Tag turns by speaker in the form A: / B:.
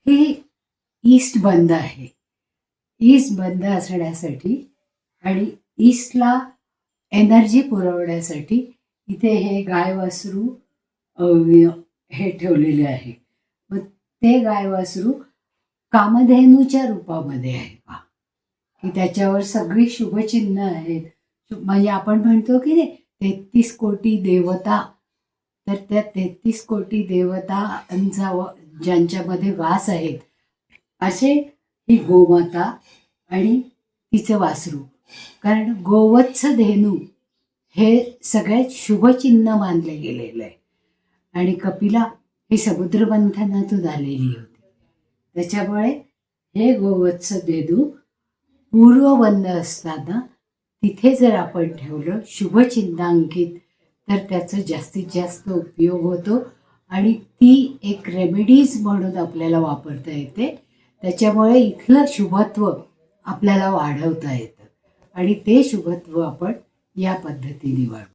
A: हे ईस्ट बंद आहे. ईस्ट बंद असण्यासाठी आणि ईस्टला एनर्जी पुरवण्यासाठी इथे हे गाय वासरू हे ठेवलेले आहे. मग ते गाय वासरू कामधेनूच्या रूपामध्ये आहे पहा, की त्याच्यावर सगळी शुभचिन्ह आहेत. म्हणजे आपण म्हणतो की नाही 33 कोटी देवता, तर त्या 33 कोटी देवतांचा ज्यांच्यामध्ये वास आहेत असे ही गोमाता आणि तिचं वासरू. कारण गोवत्स धेनू हे सगळ्यात शुभचिन्ह मानले गेलेलं आहे. आणि कपिला ही समुद्रमंथनातून आलेली होती, त्याच्यामुळे हे गोवत्स धेनू पूर्वबंध असताना तिथे जर आपण ठेवलं शुभचिन्हांकित तर त्याचा जास्तीत जास्त उपयोग होतो आणि ती एक रेमेडीज म्हणून आपल्याला वापरता येते. त्याच्यामुळे इथलं शुभत्व आपल्याला वाढवता येतं आणि ते शुभत्व आपण या पद्धतीने वाढवतो.